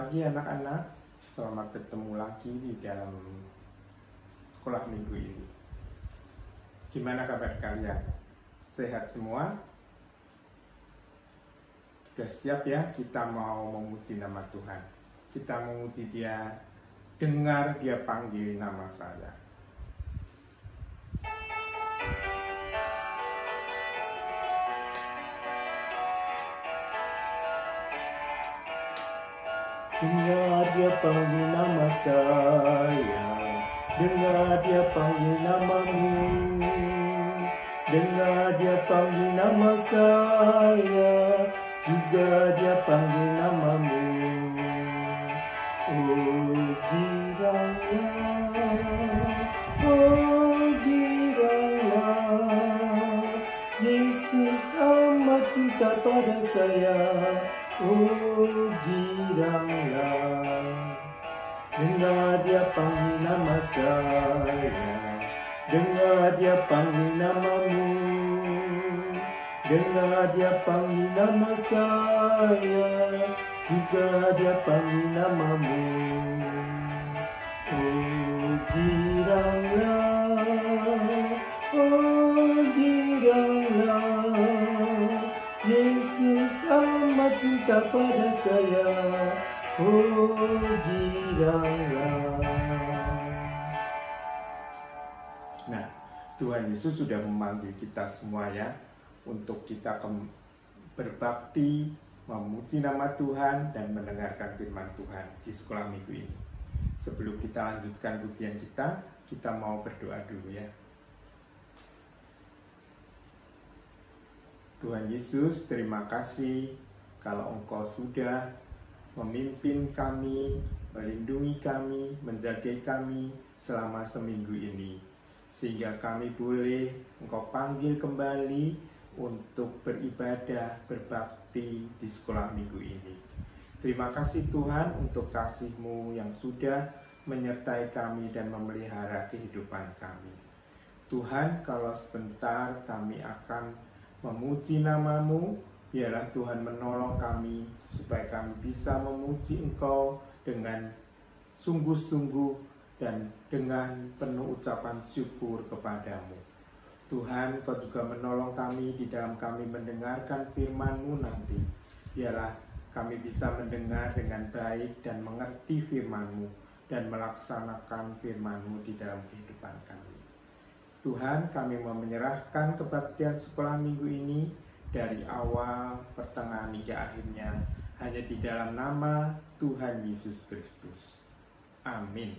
pagi anak-anak, selamat bertemu lagi di dalam sekolah minggu ini. Gimana kabar kalian? Sehat semua? Sudah siap ya kita mau memuji nama Tuhan? Kita memuji Dia, dengar Dia panggil nama saya. Dengar Dia panggil nama saya, dengar Dia panggil namamu. Dengar Dia panggil nama saya, juga Dia panggil namamu. Oh giranglah, oh giranglah, Yesus amat cinta pada saya. Oh giranglah, dengar Dia panggil nama saya, dengar Dia panggil namamu. Dengar Dia panggil nama saya, juga Dia panggil namamu. Oh giranglah, oh giranglah, Yesus amat cinta pada saya. Oh giranglah. Nah, Tuhan Yesus sudah memanggil kita semua ya, untuk kita berbakti, memuji nama Tuhan, dan mendengarkan firman Tuhan di sekolah minggu ini. Sebelum kita lanjutkan pujian kita mau berdoa dulu ya. Tuhan Yesus, terima kasih kalau Engkau sudah memimpin kami, melindungi kami, menjaga kami selama seminggu ini. Sehingga kami boleh Engkau panggil kembali untuk beribadah, berbakti di sekolah minggu ini. Terima kasih Tuhan untuk kasih-Mu yang sudah menyertai kami dan memelihara kehidupan kami. Tuhan, kalau sebentar kami akan memuji nama-Mu, biarlah Tuhan menolong kami supaya kami bisa memuji Engkau dengan sungguh-sungguh dan dengan penuh ucapan syukur kepadamu. Tuhan, Kau juga menolong kami di dalam kami mendengarkan firman-Mu nanti. Biarlah kami bisa mendengar dengan baik dan mengerti firman-Mu dan melaksanakan firman-Mu di dalam kehidupan kami. Tuhan, kami mau menyerahkan kebaktian sekolah minggu ini dari awal, pertengahan hingga akhirnya hanya di dalam nama Tuhan Yesus Kristus. Amin.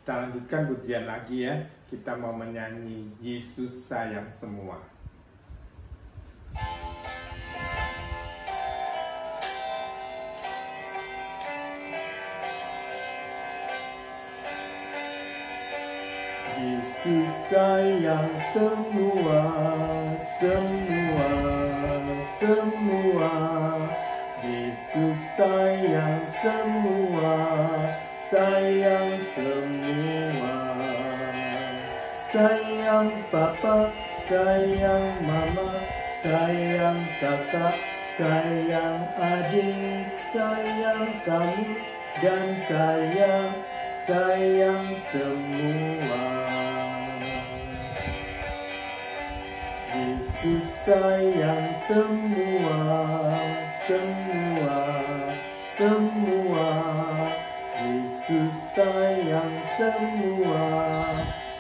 Kita lanjutkan pujian lagi ya. Kita mau menyanyi Yesus Sayang Semua. Yesus sayang semua, semua, semua. Yesus sayang semua, sayang semua. Sayang papa, sayang mama, sayang kakak, sayang adik, sayang kamu dan saya, sayang semua. Yesus sayang semua, semua, semua. Yesus sayang semua,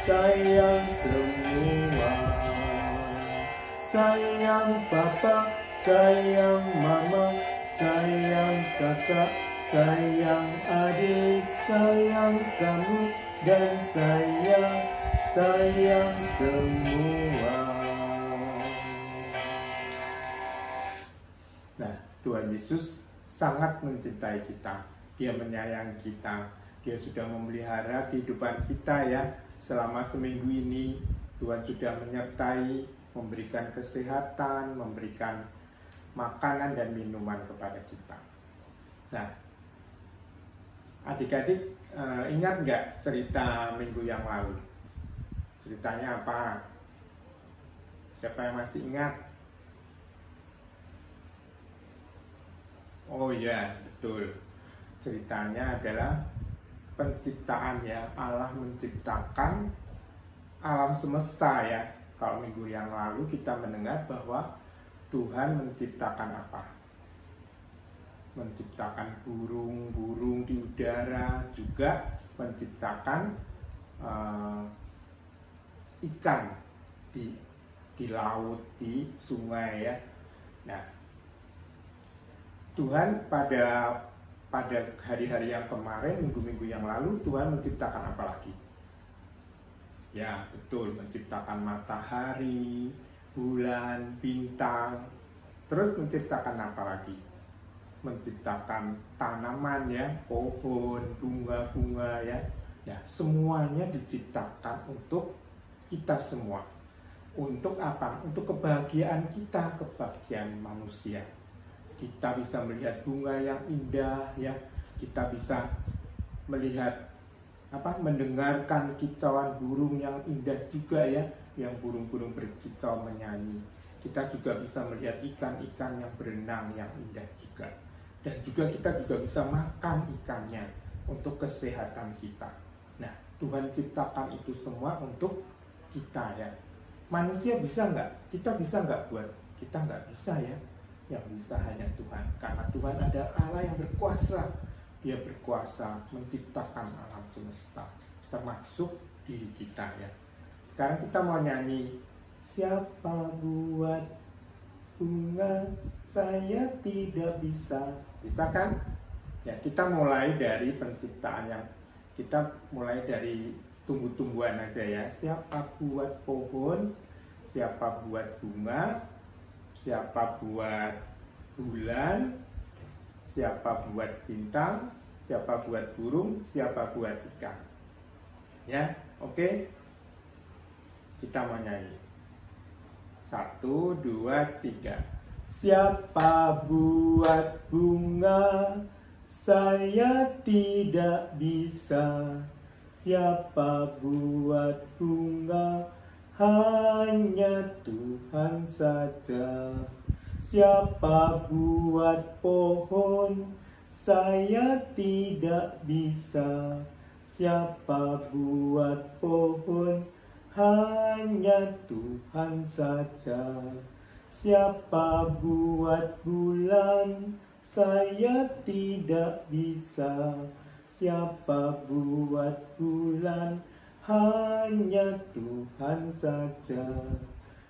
sayang semua. Sayang papa, sayang mama, sayang kakak, sayang adik, sayang kamu dan saya, sayang semua. Nah, Tuhan Yesus sangat mencintai kita. Dia menyayangi kita. Dia sudah memelihara kehidupan kita ya. Selama seminggu ini Tuhan sudah menyertai, memberikan kesehatan, memberikan makanan dan minuman kepada kita. Nah, adik-adik ingat nggak cerita minggu yang lalu? Ceritanya apa? Siapa yang masih ingat? Oh ya, betul. Ceritanya adalah penciptaan ya. Allah menciptakan alam semesta ya. Kalau minggu yang lalu kita mendengar bahwa Tuhan menciptakan apa? Menciptakan burung-burung di udara, juga menciptakan ikan di laut, di sungai ya. Nah, Tuhan pada hari-hari yang kemarin, minggu-minggu yang lalu, Tuhan menciptakan apa lagi? Ya, betul, menciptakan matahari, bulan, bintang. Terus menciptakan apa lagi? Menciptakan tanaman ya, pohon, bunga-bunga ya. Ya, semuanya diciptakan untuk kita semua. Untuk apa? Untuk kebahagiaan kita, kebahagiaan manusia. Kita bisa melihat bunga yang indah ya. Kita bisa melihat mendengarkan kicauan burung yang indah juga ya, yang burung-burung berkicau menyanyi. Kita juga bisa melihat ikan-ikan yang berenang yang indah juga. Dan juga kita juga bisa makan ikannya untuk kesehatan kita. Nah, Tuhan ciptakan itu semua untuk kita ya. Manusia bisa nggak? Kita bisa nggak buat? Kita nggak bisa ya. Yang bisa hanya Tuhan. Karena Tuhan adalah Allah yang berkuasa. Dia berkuasa menciptakan alam semesta, termasuk diri kita ya. Sekarang kita mau nyanyi, siapa buat bunga saya tidak bisa. Bisa kan? Ya, kita mulai dari penciptaan kita mulai dari tumbuh-tumbuhan aja ya. Siapa buat pohon, siapa buat bunga, siapa buat bulan, siapa buat bintang, siapa buat burung, siapa buat ikan. Ya, oke. Kita mau nyanyi. 1, 2, 3. Siapa buat bunga, saya tidak bisa. Siapa buat bunga, hanya Tuhan saja. Siapa buat pohon, saya tidak bisa. Siapa buat pohon, hanya Tuhan saja. Siapa buat bulan, saya tidak bisa. Siapa buat bulan, hanya Tuhan saja.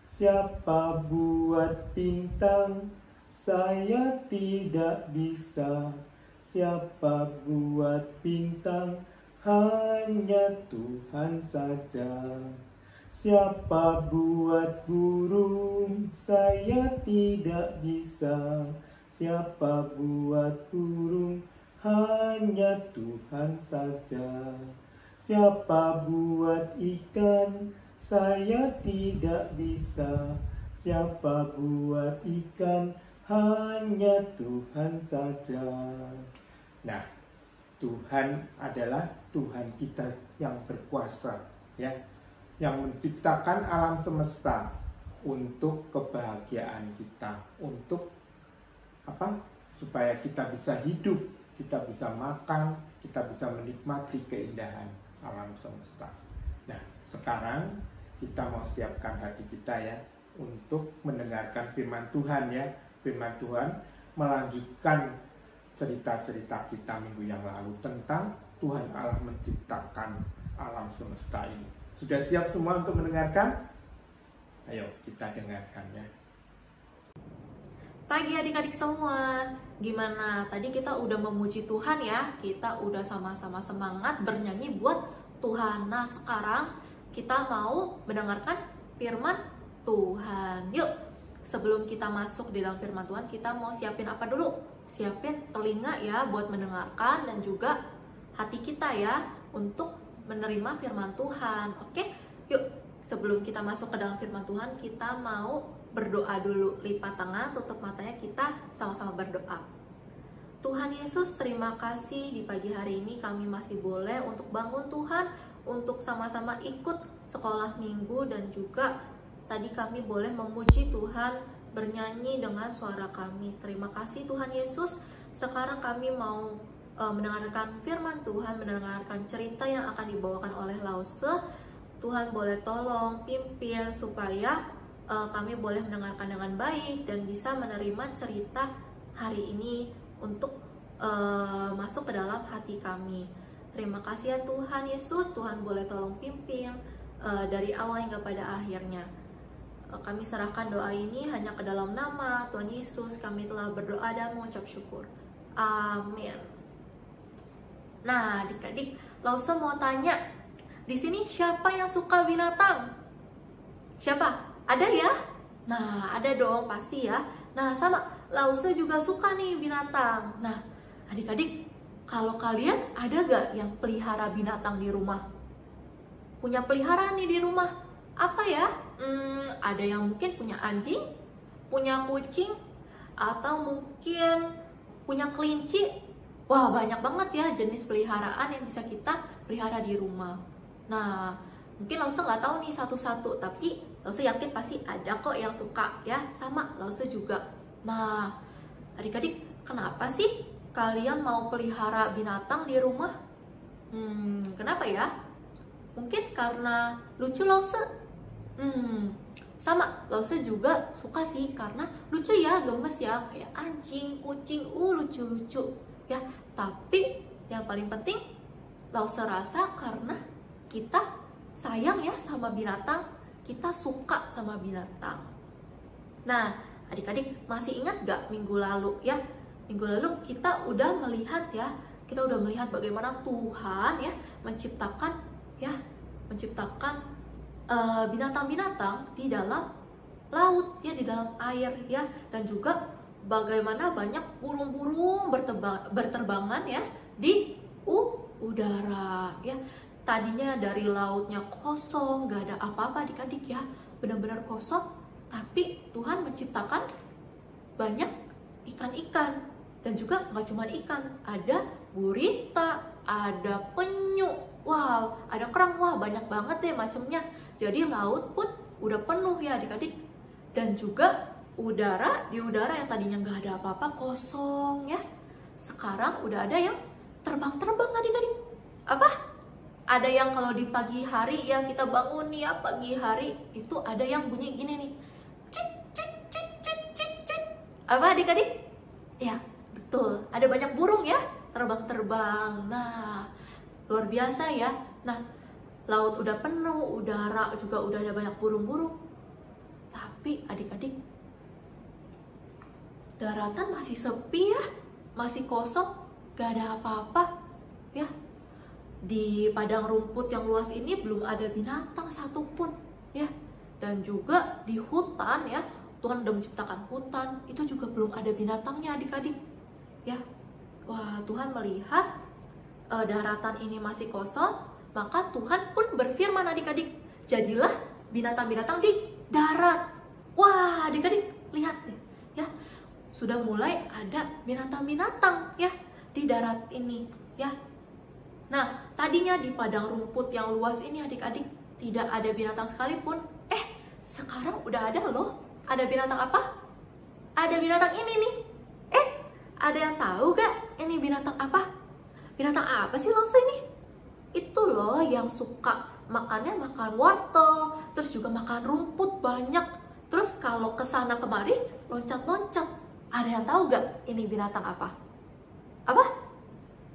Siapa buat bintang, saya tidak bisa. Siapa buat bintang, hanya Tuhan saja. Siapa buat burung, saya tidak bisa. Siapa buat burung, hanya Tuhan saja. Siapa buat ikan, saya tidak bisa. Siapa buat ikan, hanya Tuhan saja. Nah, Tuhan adalah Tuhan kita yang berkuasa, ya, yang menciptakan alam semesta untuk kebahagiaan kita, untuk apa? Supaya kita bisa hidup, kita bisa makan, kita bisa menikmati keindahan alam semesta. Nah, sekarang kita mau siapkan hati kita ya untuk mendengarkan firman Tuhan ya. Firman Tuhan melanjutkan cerita-cerita kita minggu yang lalu tentang Tuhan Allah menciptakan alam semesta ini. Sudah siap semua untuk mendengarkan? Ayo kita dengarkan ya. Pagi adik-adik semua, gimana? Tadi kita udah memuji Tuhan ya, kita udah sama-sama semangat bernyanyi buat Tuhan. Nah sekarang kita mau mendengarkan firman Tuhan. Yuk, sebelum kita masuk di dalam firman Tuhan, kita mau siapin apa dulu? Siapin telinga ya buat mendengarkan dan juga hati kita ya untuk menerima firman Tuhan. Oke, yuk sebelum kita masuk ke dalam firman Tuhan, kita mau berdoa dulu. Lipat tangan, tutup matanya, kita sama-sama berdoa. Tuhan Yesus, terima kasih di pagi hari ini kami masih boleh untuk bangun Tuhan, untuk sama-sama ikut sekolah minggu, dan juga tadi kami boleh memuji Tuhan, bernyanyi dengan suara kami. Terima kasih Tuhan Yesus, Sekarang kami mau mendengarkan firman Tuhan, mendengarkan cerita yang akan dibawakan oleh Lause. Tuhan boleh tolong pimpin supaya kami boleh mendengarkan dengan baik dan bisa menerima cerita hari ini untuk masuk ke dalam hati kami. Terima kasih ya Tuhan Yesus, Tuhan boleh tolong pimpin dari awal hingga pada akhirnya. Kami serahkan doa ini hanya ke dalam nama Tuhan Yesus. Kami telah berdoa dan mengucap syukur. Amin. Nah, adik-adik, Lause mau tanya, di sini siapa yang suka binatang? Siapa? Ada ya? Nah, ada dong pasti ya. Nah, sama Lause juga suka nih binatang. Nah, adik-adik, kalau kalian ada gak yang pelihara binatang di rumah? Punya peliharaan nih di rumah? Apa ya? Ada yang mungkin punya anjing, punya kucing, atau mungkin punya kelinci. Wah, banyak banget ya jenis peliharaan yang bisa kita pelihara di rumah. Nah, mungkin Lause nggak tahu nih satu-satu, tapi Lause yakin pasti ada kok yang suka ya. Sama Lause juga. Nah, adik-adik, kenapa sih kalian mau pelihara binatang di rumah? Kenapa ya? Mungkin karena lucu Lause? Sama, Lause juga suka sih karena lucu ya, gemes ya, kayak anjing, kucing, lucu-lucu ya. Tapi yang paling penting Lause rasa karena kita sayang ya sama binatang, kita suka sama binatang. Nah, adik-adik masih ingat gak minggu lalu ya? Minggu lalu kita udah melihat ya, kita udah melihat bagaimana Tuhan ya menciptakan binatang-binatang di dalam laut ya, di dalam air ya, dan juga bagaimana banyak burung-burung berterbangan ya di udara ya. Tadinya dari lautnya kosong, gak ada apa-apa adik-adik ya, benar-benar kosong, tapi Tuhan menciptakan banyak ikan-ikan. Dan juga gak cuma ikan, ada gurita, ada penyu, wow, ada kerang, wah banyak banget deh macamnya. Jadi laut pun udah penuh ya adik-adik. Dan juga di udara yang tadinya nggak ada apa-apa, kosong ya, sekarang udah ada yang terbang-terbang adik-adik. Apa? Ada yang kalau di pagi hari ya, kita bangun nih ya pagi hari, itu ada yang bunyi gini nih, cit cit cit cit cit cit. Apa adik-adik? Ya betul, ada banyak burung ya terbang-terbang. Nah, luar biasa ya. Nah, laut udah penuh, udara juga udah ada banyak burung-burung, tapi adik-adik, daratan masih sepi ya, masih kosong, gak ada apa-apa ya. Di padang rumput yang luas ini belum ada binatang satupun ya. Dan juga di hutan ya, Tuhan udah menciptakan hutan, itu juga belum ada binatangnya adik-adik ya. Wah, Tuhan melihat daratan ini masih kosong, maka Tuhan pun berfirman adik-adik, jadilah binatang-binatang di darat. Wah, adik-adik lihat deh ya, sudah mulai ada binatang-binatang ya di darat ini ya. Nah, tadinya di padang rumput yang luas ini adik-adik tidak ada binatang sekalipun. Sekarang udah ada loh. Ada binatang apa? Ada binatang ini nih. Ada yang tahu gak ini binatang apa? Binatang apa sih Lause ini? Itu loh yang suka makannya makan wortel, terus juga makan rumput banyak. Terus kalau kesana kemari loncat-loncat. Ada yang tahu gak ini binatang apa? Apa?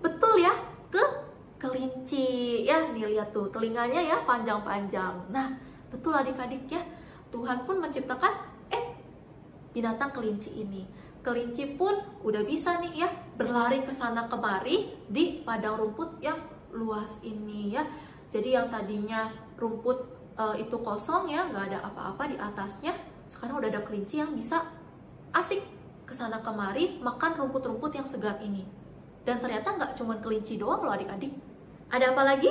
Betul ya, kelinci ya. Nih lihat tuh telinganya ya panjang-panjang. Nah, betul adik-adik ya. Tuhan pun menciptakan binatang kelinci ini. Kelinci pun udah bisa nih ya berlari ke sana kemari di padang rumput yang luas ini ya. Jadi yang tadinya rumput itu kosong ya, nggak ada apa-apa di atasnya, sekarang udah ada kelinci yang bisa asik ke sana kemari makan rumput-rumput yang segar ini. Dan ternyata nggak cuma kelinci doang loh adik-adik. Ada apa lagi?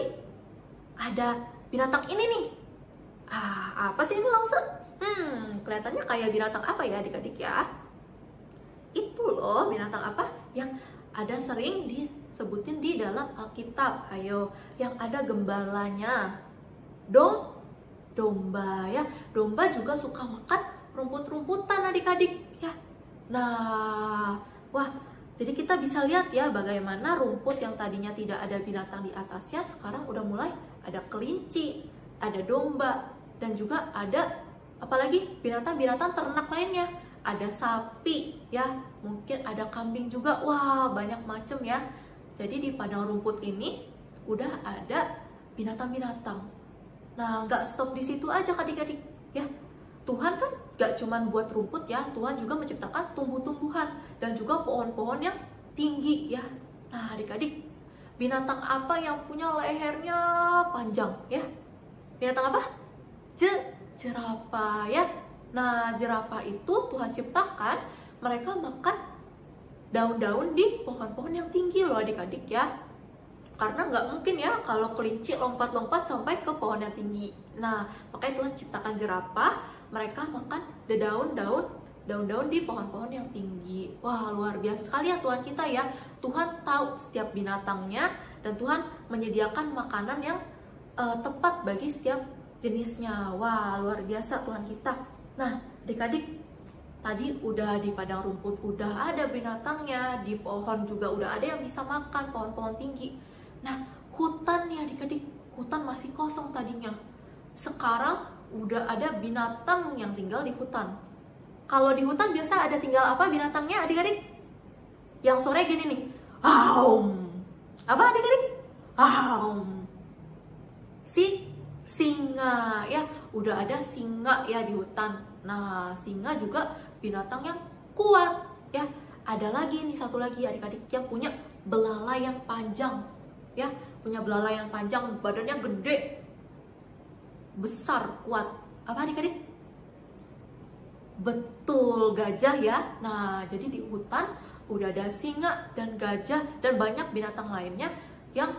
Ada binatang ini nih. Apa sih ini Lause? Kelihatannya kayak binatang apa ya adik-adik ya? Itu loh binatang apa yang ada sering disebutin di dalam Alkitab. Ayo, yang ada gembalanya. Domba ya. Domba juga suka makan rumput-rumputan adik-adik ya. Nah, wah, Jadi kita bisa lihat ya bagaimana rumput yang tadinya tidak ada binatang di atasnya sekarang udah mulai ada kelinci, ada domba, dan juga ada apalagi binatang-binatang ternak lainnya. Ada sapi ya, mungkin ada kambing juga. Wah, banyak macam ya. Jadi di padang rumput ini udah ada binatang-binatang. Nah, nggak stop di situ aja adik-adik ya. Tuhan kan gak cuman buat rumput ya, Tuhan juga menciptakan tumbuh-tumbuhan dan juga pohon-pohon yang tinggi ya. Nah adik-adik, binatang apa yang punya lehernya panjang ya? Binatang apa? Jerapah ya. Nah jerapah itu Tuhan ciptakan, mereka makan daun-daun di pohon-pohon yang tinggi loh adik-adik ya. Karena nggak mungkin ya kalau kelinci lompat-lompat sampai ke pohon yang tinggi. Nah makanya Tuhan ciptakan jerapah, mereka makan daun-daun di pohon-pohon yang tinggi. Wah luar biasa sekali ya Tuhan kita ya. Tuhan tahu setiap binatangnya dan Tuhan menyediakan makanan yang tepat bagi setiap jenisnya. Wah luar biasa Tuhan kita. Nah adik-adik, tadi udah di padang rumput udah ada binatangnya, di pohon juga udah ada yang bisa makan, pohon-pohon tinggi. Nah hutan nih adik-adik, hutan masih kosong tadinya. Sekarang udah ada binatang yang tinggal di hutan. Kalau di hutan biasa ada tinggal apa binatangnya adik-adik? Yang sore gini nih, aum. Apa adik-adik? Aum. Singa ya, udah ada singa ya di hutan. Nah singa juga binatang yang kuat ya. Ada lagi nih satu lagi adik-adik yang punya belalai yang panjang ya, punya belalai yang panjang, badannya gede, besar, kuat. Apa adik-adik? Betul, gajah ya. Nah jadi di hutan udah ada singa dan gajah dan banyak binatang lainnya yang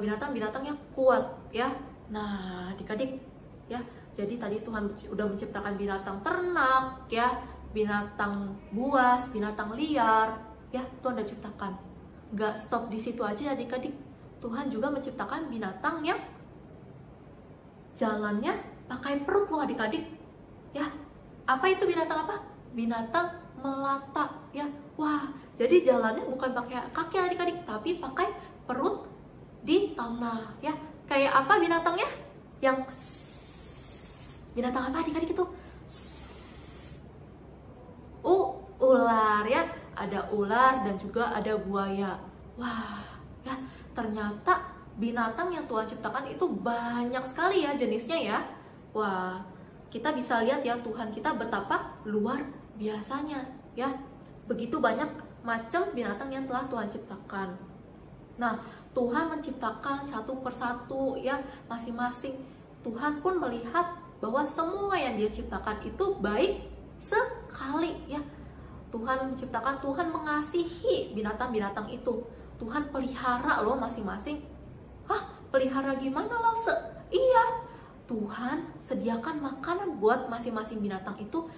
binatang-binatang yang kuat ya. Nah adik-adik ya, jadi tadi Tuhan udah menciptakan binatang ternak ya, binatang buas, binatang liar ya, Tuhan udah ciptakan. Gak stop di situ aja adik-adik, Tuhan juga menciptakan binatang yang jalannya pakai perut loh adik-adik ya. Apa itu binatang apa? Binatang melata ya. Wah jadi jalannya bukan pakai kaki adik-adik, tapi pakai perut di tanah ya. Kayak apa binatangnya? Yang binatang apa adik-adik itu? Ular ya. Ada ular dan juga ada buaya. Wah ya, ternyata binatang yang Tuhan ciptakan itu banyak sekali ya jenisnya ya. Wah kita bisa lihat ya Tuhan kita betapa luar biasanya ya. Begitu banyak macam binatang yang telah Tuhan ciptakan. Nah Tuhan menciptakan satu persatu ya, masing-masing. Tuhan pun melihat bahwa semua yang Dia ciptakan itu baik sekali ya. Tuhan menciptakan, Tuhan mengasihi binatang-binatang itu. Tuhan pelihara loh masing-masing. Hah, pelihara gimana loh? Iya, Tuhan sediakan makanan buat masing-masing binatang itu.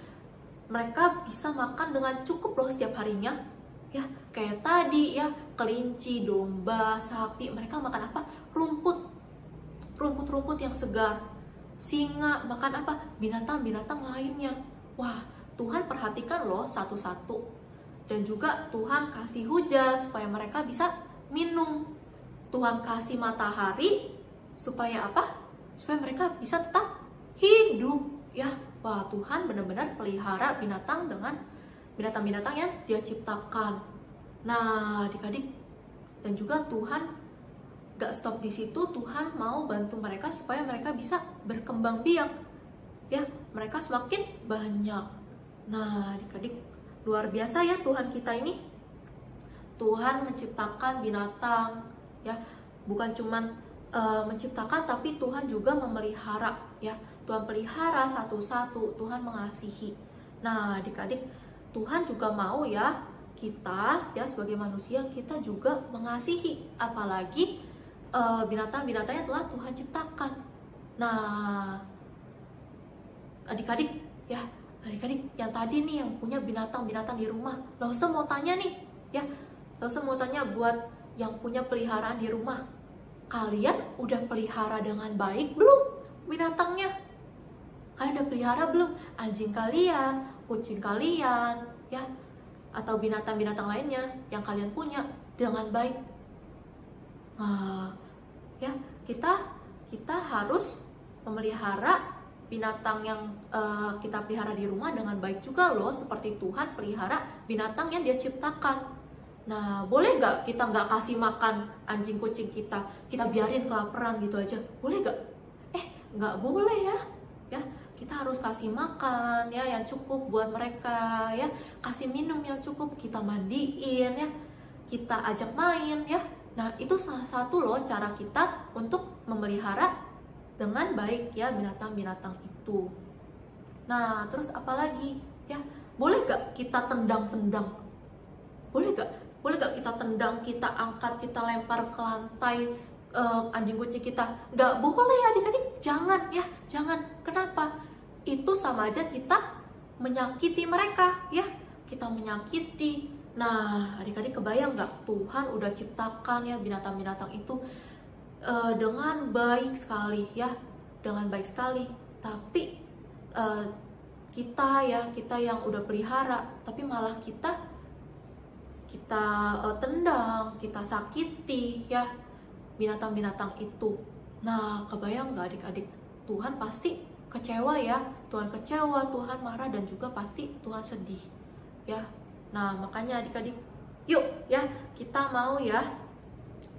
Mereka bisa makan dengan cukup loh setiap harinya. Ya, kayak tadi ya, kelinci, domba, sapi, mereka makan apa? Rumput yang segar. Singa makan apa? Binatang-binatang lainnya. Wah, Tuhan perhatikan loh satu-satu. Dan juga Tuhan kasih hujan supaya mereka bisa minum. Tuhan kasih matahari supaya apa? Supaya mereka bisa tetap hidup ya. Wah, Tuhan benar-benar pelihara binatang dengan binatang-binatang yang Dia ciptakan. Nah, adik-adik, dan juga Tuhan gak stop di situ. Tuhan mau bantu mereka supaya mereka bisa berkembang biak ya, mereka semakin banyak. Nah adik-adik, luar biasa ya Tuhan kita ini. Tuhan menciptakan binatang ya, bukan cuman menciptakan, tapi Tuhan juga memelihara ya. Tuhan pelihara satu-satu, Tuhan mengasihi. Nah adik-adik, Tuhan juga mau ya kita ya sebagai manusia, kita juga mengasihi, apalagi binatang-binatang yang telah Tuhan ciptakan. Nah adik-adik ya, adik-adik yang tadi nih yang punya binatang-binatang di rumah, Lause mau tanya nih ya, Lause mau tanya buat yang punya peliharaan di rumah, kalian udah pelihara dengan baik belum binatangnya? Kalian udah pelihara belum anjing kalian, kucing kalian ya, atau binatang-binatang lainnya yang kalian punya dengan baik. Nah, ya kita harus memelihara binatang yang kita pelihara di rumah dengan baik juga loh, seperti Tuhan pelihara binatang yang Dia ciptakan. Nah, boleh nggak kita nggak kasih makan anjing kucing kita biarin kelaparan gitu aja? Boleh nggak? Nggak boleh ya. Ya, kita harus kasih makan ya yang cukup buat mereka ya, kasih minum yang cukup, kita mandiin ya, kita ajak main ya. Nah, itu salah satu loh cara kita untuk memelihara dengan baik ya binatang-binatang itu. Nah, terus apa lagi ya? Boleh gak kita tendang-tendang? Boleh gak kita tendang, kita angkat, kita lempar ke lantai anjing kucing kita? Gak boleh adik-adik, jangan ya, jangan. Kenapa? Itu sama aja kita menyakiti mereka ya, kita menyakiti. Nah, adik-adik kebayang gak, Tuhan udah ciptakan ya binatang-binatang itu dengan baik sekali ya, dengan baik sekali. Tapi kita yang udah pelihara, tapi malah kita tendang, kita sakiti ya binatang-binatang itu. Nah, kebayang gak adik-adik, Tuhan pasti kecewa ya, Tuhan kecewa, Tuhan marah, dan juga pasti Tuhan sedih ya. Nah, makanya adik-adik, yuk ya, kita mau ya,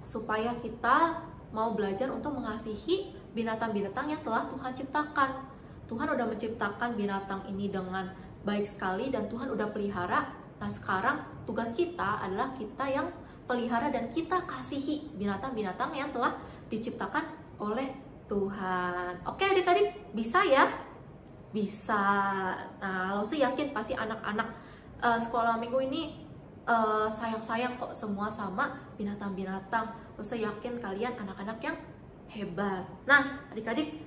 supaya kita mau belajar untuk mengasihi binatang-binatang yang telah Tuhan ciptakan. Tuhan udah menciptakan binatang ini dengan baik sekali dan Tuhan udah pelihara. Nah, sekarang tugas kita adalah kita yang pelihara dan kita kasihi binatang-binatang yang telah diciptakan oleh Tuhan. Oke adik-adik, bisa ya? Bisa. Nah, Lause yakin pasti anak-anak sekolah minggu ini sayang-sayang kok semua sama binatang-binatang. Lause yakin kalian anak-anak yang hebat. Nah, adik-adik,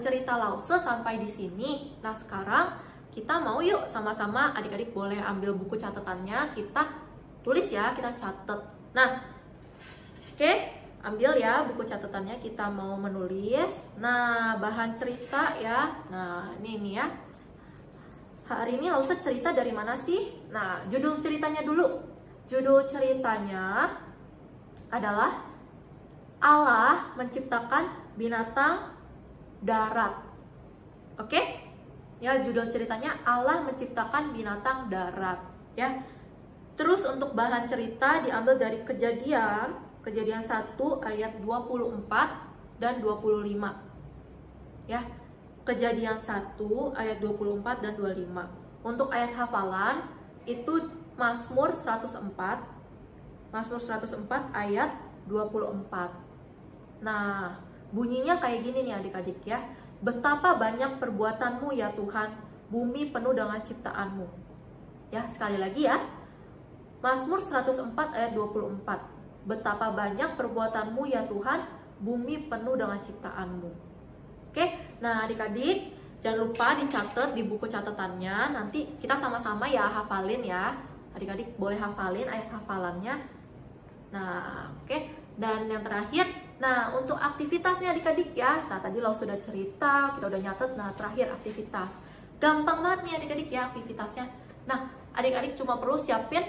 cerita Lause sampai di sini. Nah, sekarang kita mau yuk sama-sama, adik-adik boleh ambil buku catatannya, kita tulis ya, kita catat. Nah, oke, ambil ya buku catatannya, kita mau menulis. Nah, bahan cerita ya. Nah, ini ya. Hari ini Lause cerita dari mana sih? Nah, judul ceritanya dulu. Judul ceritanya adalah Allah menciptakan binatang darat. Oke? Ya, judul ceritanya Allah menciptakan binatang darat ya. Terus untuk bahan cerita diambil dari Kejadian 1 ayat 24 dan 25. Ya. Kejadian 1 ayat 24 dan 25. Untuk ayat hafalan itu Mazmur 104. Mazmur 104 ayat 24. Nah, bunyinya kayak gini nih adik-adik ya. Betapa banyak perbuatanmu ya Tuhan, bumi penuh dengan ciptaanmu. Ya, sekali lagi ya. Mazmur 104 ayat 24. Betapa banyak perbuatanmu ya Tuhan, bumi penuh dengan ciptaanmu. Oke, nah adik-adik jangan lupa dicatat di buku catatannya. Nanti kita sama-sama ya hafalin ya. Adik-adik boleh hafalin ayat hafalannya. Nah, oke. Dan yang terakhir, nah untuk aktivitasnya adik-adik ya. Nah, tadi lo sudah cerita, kita udah nyatet. Nah, terakhir aktivitas. Gampang banget nih adik-adik ya aktivitasnya. Nah, adik-adik cuma perlu siapin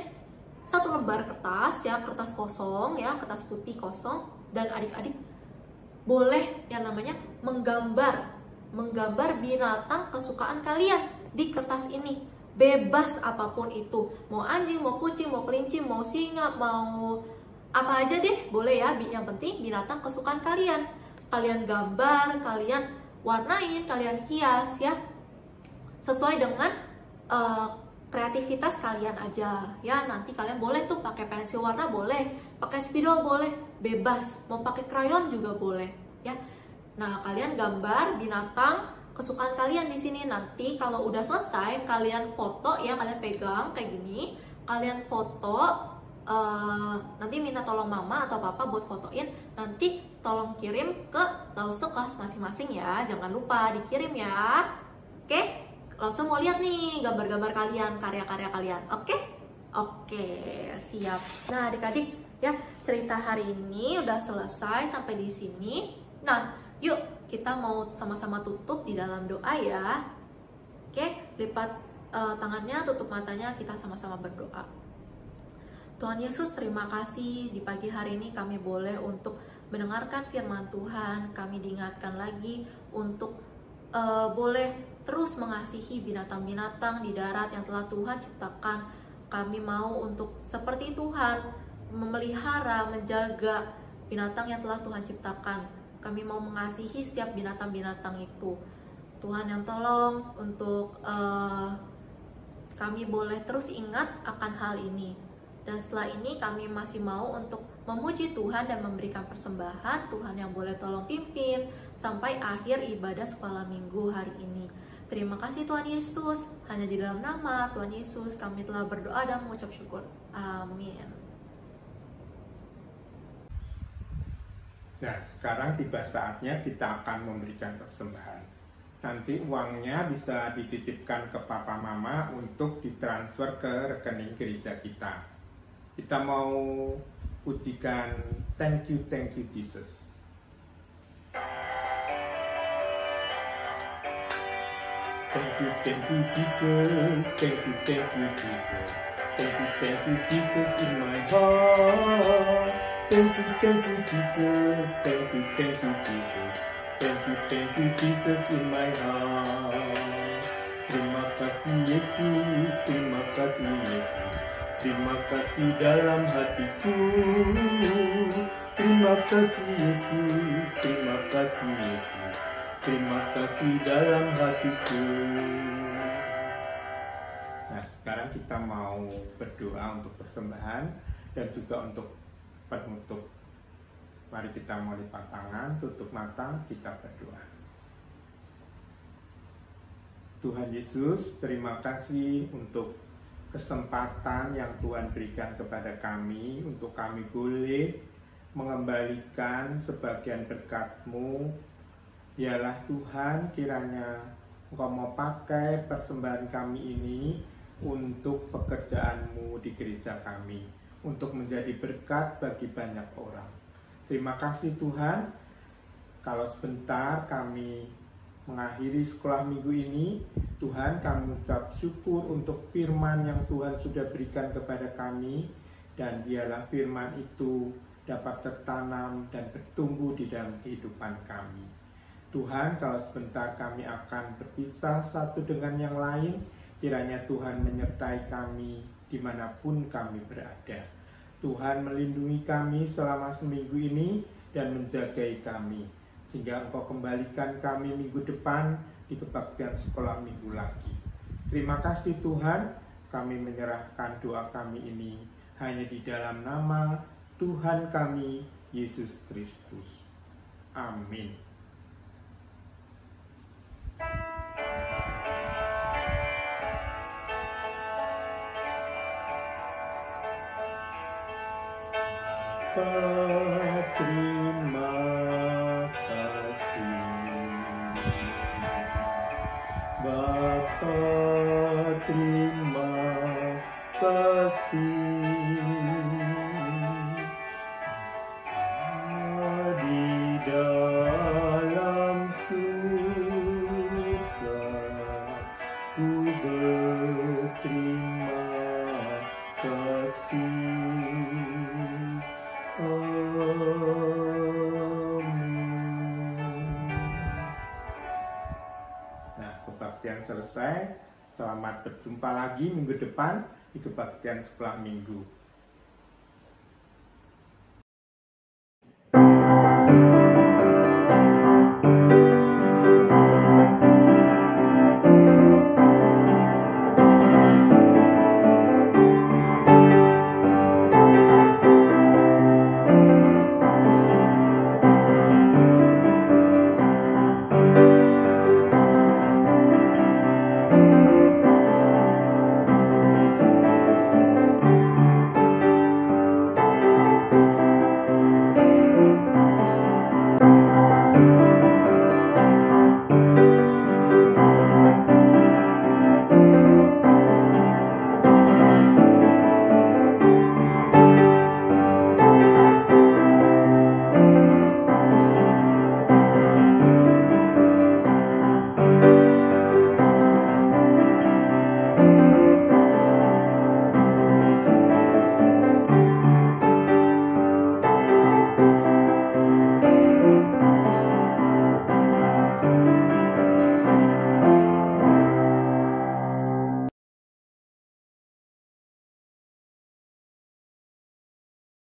1 lembar kertas ya, kertas kosong ya, kertas putih kosong. Dan adik-adik boleh yang namanya menggambar binatang kesukaan kalian di kertas ini. Bebas apapun itu, mau anjing, mau kucing, mau kelinci, mau singa, mau apa aja deh, boleh ya. Yang penting binatang kesukaan kalian. Kalian gambar, kalian warnain, kalian hias ya, sesuai dengan kreativitas kalian aja ya. Nanti kalian boleh tuh pakai pensil warna, boleh pakai spidol, boleh, bebas. Mau pakai krayon juga boleh ya. Nah, kalian gambar binatang kesukaan kalian di sini. Nanti kalau udah selesai kalian foto ya, kalian pegang kayak gini, kalian foto. Nanti minta tolong mama atau papa buat fotoin. Nanti tolong kirim ke Lause kelas masing-masing ya. Jangan lupa dikirim ya. Oke? Lause mau lihat nih gambar-gambar kalian, karya-karya kalian. Oke? Oke, siap. Nah, adik-adik ya, cerita hari ini udah selesai sampai di sini. Nah, yuk kita mau sama-sama tutup di dalam doa ya. Oke, lipat tangannya, tutup matanya, kita sama-sama berdoa. Tuhan Yesus, terima kasih di pagi hari ini kami boleh untuk mendengarkan firman Tuhan. Kami diingatkan lagi untuk boleh terus mengasihi binatang-binatang di darat yang telah Tuhan ciptakan. Kami mau untuk seperti Tuhan, memelihara, menjaga binatang yang telah Tuhan ciptakan. Kami mau mengasihi setiap binatang-binatang itu. Tuhan yang tolong untuk kami boleh terus ingat akan hal ini. Dan setelah ini kami masih mau untuk memuji Tuhan dan memberikan persembahan. Tuhan yang boleh tolong pimpin sampai akhir ibadah sekolah minggu hari ini. Terima kasih Tuhan Yesus. Hanya di dalam nama Tuhan Yesus kami telah berdoa dan mengucap syukur. Amin. Nah, sekarang tiba saatnya kita akan memberikan persembahan. Nanti uangnya bisa dititipkan ke papa mama untuk ditransfer ke rekening gereja kita. Kita mau pujikan Thank you Jesus. Thank you Jesus. Thank you Jesus. Thank you Jesus in my heart. Thank you Jesus. Thank you Jesus. Thank you Jesus in my heart. Terima kasih Yesus, terima kasih Yesus. Terima kasih dalam hatiku. Terima kasih Yesus, terima kasih Yesus. Terima kasih dalam hatiku. Nah, sekarang kita mau berdoa untuk persembahan dan juga untuk penutup. Mari kita mau lipat tangan, tutup mata, kita berdoa. Tuhan Yesus, terima kasih untuk kesempatan yang Tuhan berikan kepada kami, untuk kami boleh mengembalikan sebagian berkat-Mu. Biarlah Tuhan, kiranya Engkau mau pakai persembahan kami ini untuk pekerjaan-Mu di gereja kami, untuk menjadi berkat bagi banyak orang. Terima kasih Tuhan, kalau sebentar kami mengakhiri sekolah minggu ini, Tuhan kami ucap syukur untuk firman yang Tuhan sudah berikan kepada kami, dan biarlah firman itu dapat tertanam dan bertumbuh di dalam kehidupan kami. Tuhan, kalau sebentar kami akan berpisah satu dengan yang lain, kiranya Tuhan menyertai kami dimanapun kami berada. Tuhan melindungi kami selama seminggu ini dan menjagai kami, sehingga Engkau kembalikan kami minggu depan di kebaktian sekolah minggu lagi. Terima kasih Tuhan, kami menyerahkan doa kami ini hanya di dalam nama Tuhan kami, Yesus Kristus. Amin. Terima kasih Bapa, terima kasih di dalam surga ku berterima kasih. Nah, kebaktian selesai. Selamat berjumpa lagi minggu depan di kebaktian sekolah minggu.